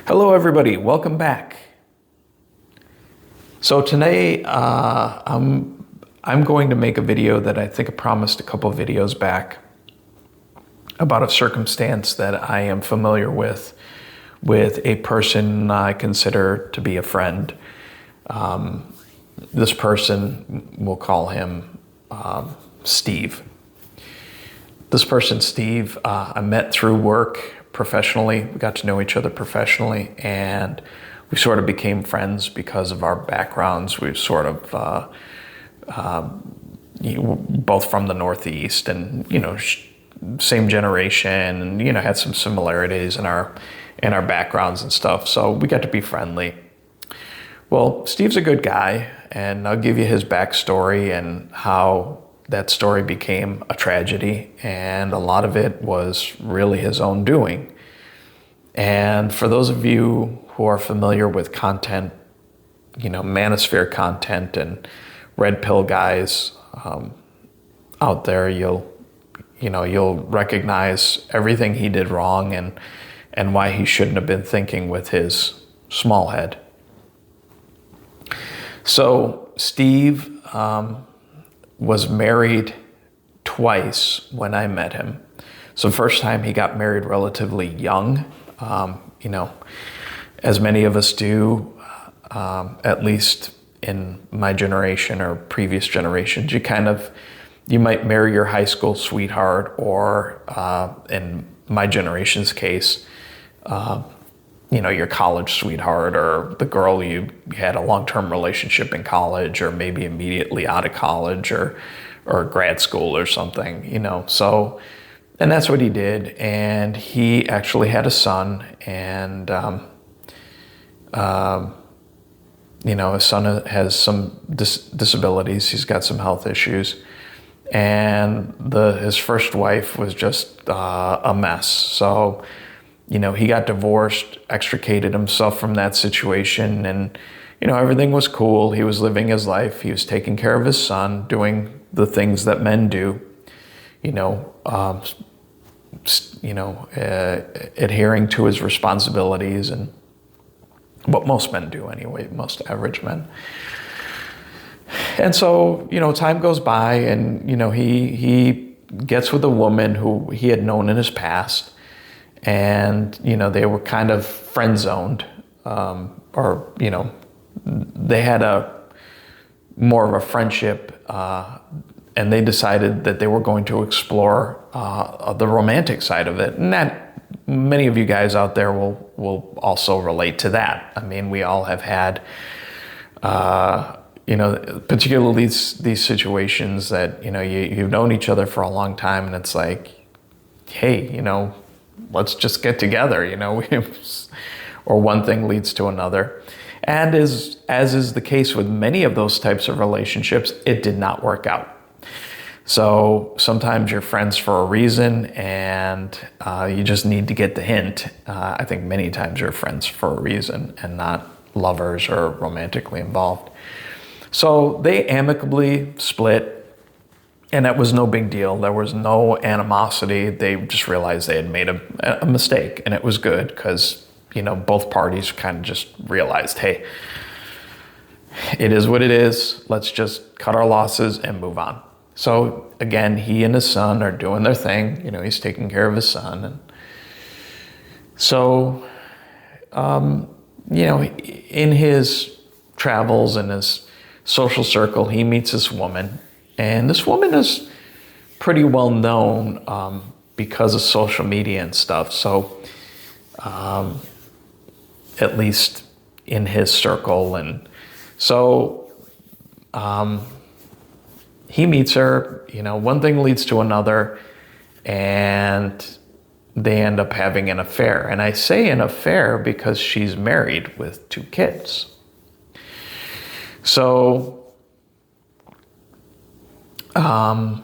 Hello, everybody. Welcome back. So today, I'm going to make a video that I think I promised a couple of videos back about a circumstance that I am familiar with a person I consider to be a friend. This person, we'll call him Steve. This person, Steve, I met through work professionally. We got to know each other professionally, and we sort of became friends because of our backgrounds. We sort of both from the Northeast, and same generation, and had some similarities in our backgrounds and stuff. So we got to be friendly. Well, Steve's a good guy, and I'll give you his backstory and how that story became a tragedy, and a lot of it was really his own doing. And for those of you who are familiar with content, manosphere content and red pill guys out there, you'll recognize everything he did wrong and why he shouldn't have been thinking with his small head. So Steve was married twice when I met him. So first time he got married relatively young, as many of us do, at least in my generation or previous generations. You might marry your high school sweetheart, or in my generation's case, your college sweetheart, or the girl you had a long-term relationship in college, or maybe immediately out of college, or grad school or something, So, and that's what he did. And he actually had a son, and his son has some disabilities. He's got some health issues, and his first wife was just a mess. So, he got divorced, extricated himself from that situation, and, everything was cool. He was living his life. He was taking care of his son, doing the things that men do, adhering to his responsibilities, and what most men do anyway, most average men. And so, time goes by, and, he gets with a woman who he had known in his past. And, they were kind of friend zoned, they had more of a friendship, and they decided that they were going to explore the romantic side of it. And that many of you guys out there will also relate to that. I mean, we all have had, particularly these situations that, you've known each other for a long time, and it's like, hey, let's just get together, or one thing leads to another. And as is the case with many of those types of relationships, it did not work out. So sometimes you're friends for a reason, and you just need to get the hint. I think many times you're friends for a reason and not lovers or romantically involved. So they amicably split. And that was no big deal. There was no animosity. They just realized they had made a mistake, and it was good because, both parties kind of just realized, hey, it is what it is. Let's just cut our losses and move on. So again, he and his son are doing their thing. He's taking care of his son. And so, in his travels and his social circle, he meets this woman. And this woman is pretty well known because of social media and stuff. So, at least in his circle. And so he meets her, one thing leads to another, and they end up having an affair. And I say an affair because she's married with 2 kids. So, of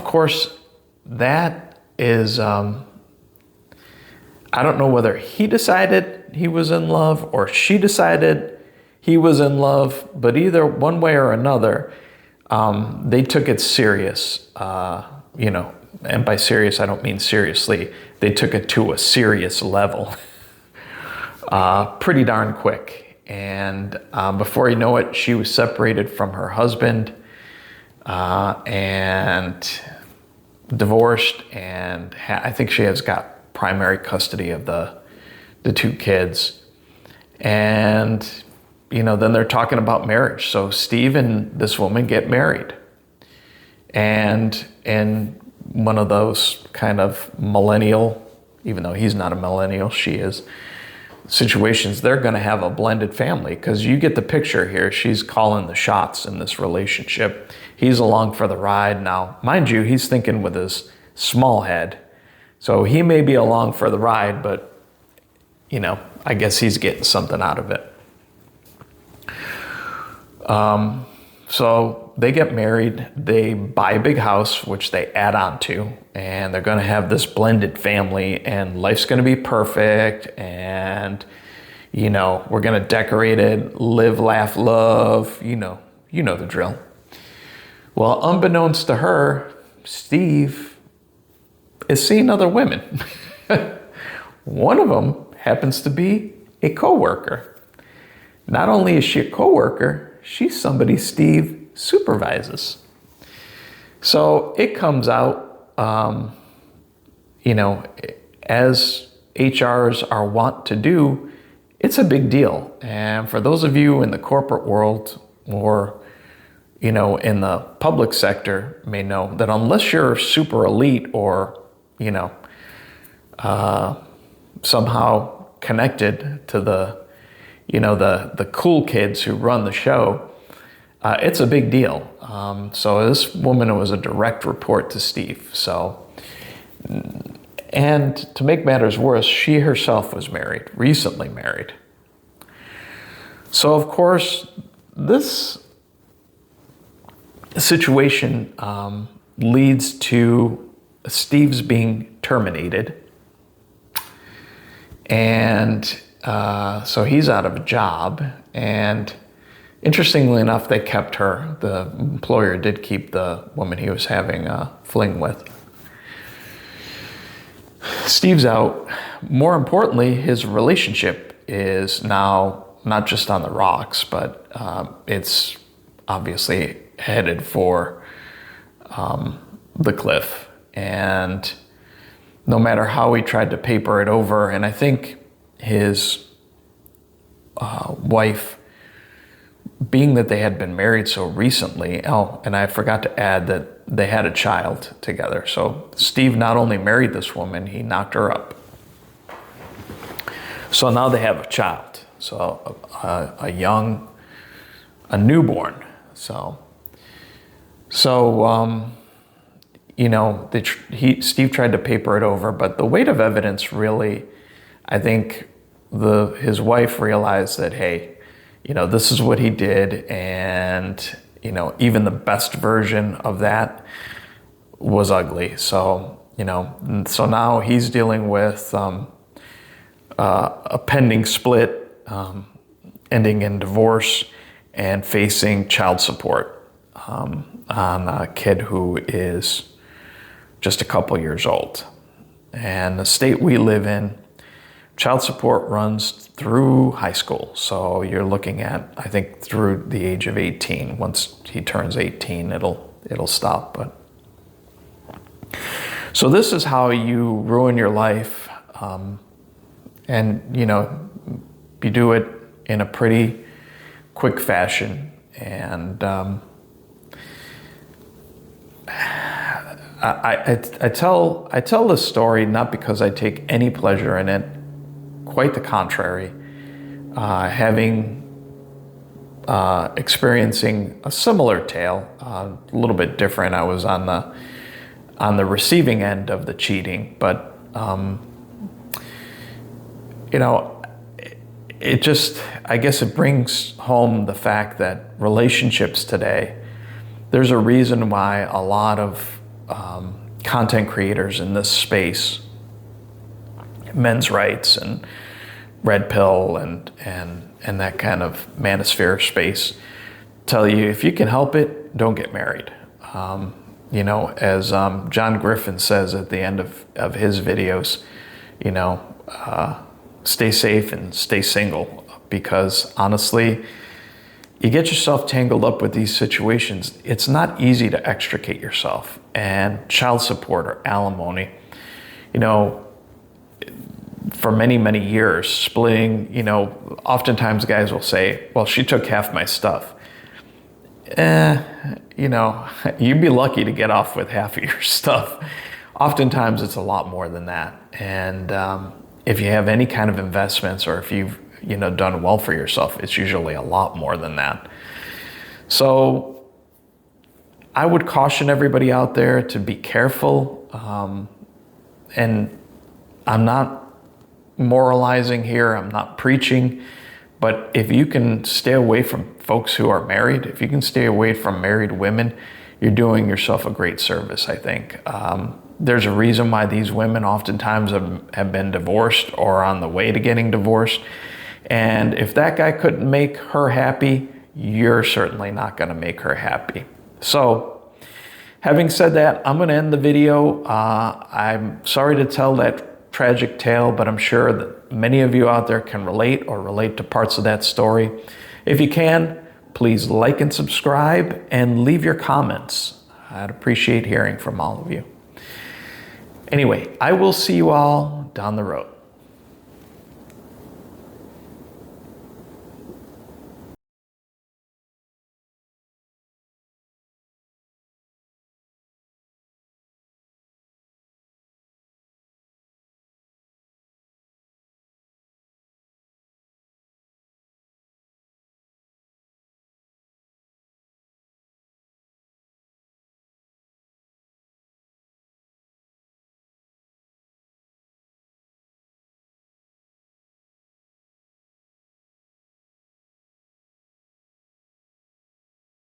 course, that is, I don't know whether he decided he was in love or she decided he was in love, but either one way or another, they took it serious, and by serious, I don't mean seriously. They took it to a serious level. pretty darn quick. And before you know it, she was separated from her husband and divorced, and I think she has got primary custody of the two kids. And, you know, then they're talking about marriage. So Steve and this woman get married. And in one of those kind of millennial, even though he's not a millennial, she is, situations, they're going to have a blended family, because you get the picture here. She's calling the shots in this relationship. He's along for the ride. Now, mind you, he's thinking with his small head. So he may be along for the ride, but, you know, I guess he's getting something out of it. So they get married, they buy a big house, which they add on to, and they're going to have this blended family, and life's going to be perfect, and, you know, we're going to decorate it, live, laugh, love, you know the drill. Well, unbeknownst to her, Steve is seeing other women. One of them happens to be a coworker. Not only is she a coworker, she's somebody Steve supervises. So it comes out, you know, as HRs are wont to do, it's a big deal. And for those of you in the corporate world or, you know, in the public sector may know that unless you're super elite or, you know, somehow connected to the, you know, the cool kids who run the show, it's a big deal. So this woman was a direct report to Steve. So, and to make matters worse, she herself was married, recently married. So of course, this situation leads to Steve's being terminated. And so he's out of a job, and interestingly enough, they kept her. The employer did keep the woman he was having a fling with. Steve's out. More importantly, his relationship is now not just on the rocks, but it's obviously headed for the cliff. And no matter how he tried to paper it over, and I think his wife, being that they had been married so recently, and I forgot to add that they had a child together. So Steve not only married this woman, he knocked her up. So now they have a child, so a newborn. So you know, Steve tried to paper it over, but the weight of evidence really, I think his wife realized that, hey, you know, this is what he did, and, you know, even the best version of that was ugly. So, you know, so now he's dealing with a pending split, ending in divorce, and facing child support on a kid who is just a couple years old. And the state we live in, child support runs through high school. So you're looking at, I think, through the age of 18. Once he turns 18, it'll stop. But so this is how you ruin your life. And, you know, you do it in a pretty quick fashion. And I tell this story not because I take any pleasure in it, quite the contrary. Having experiencing a similar tale, a little bit different. I was on the receiving end of the cheating, but you know, it just, I guess it brings home the fact that relationships today, there's a reason why a lot of content creators in this space, men's rights and red pill and that kind of manosphere space, tell you if you can help it, don't get married. You know, as John Griffin says at the end of his videos, you know, stay safe and stay single, because honestly, you get yourself tangled up with these situations. It's not easy to extricate yourself. And child support or alimony, you know, for many, many years, splitting, you know, oftentimes guys will say, well, she took half my stuff. You know, you'd be lucky to get off with half of your stuff. Oftentimes it's a lot more than that. And if you have any kind of investments, or if you've, you know, done well for yourself, it's usually a lot more than that. So I would caution everybody out there to be careful. And I'm not moralizing here, I'm not preaching, but if you can stay away from folks who are married, if you can stay away from married women, you're doing yourself a great service, I think. There's a reason why these women oftentimes have been divorced or on the way to getting divorced. And if that guy couldn't make her happy, you're certainly not going to make her happy. So, having said that, I'm going to end the video. I'm sorry to tell that tragic tale, but I'm sure that many of you out there can relate or relate to parts of that story. If you can, please like and subscribe and leave your comments. I'd appreciate hearing from all of you. Anyway, I will see you all down the road.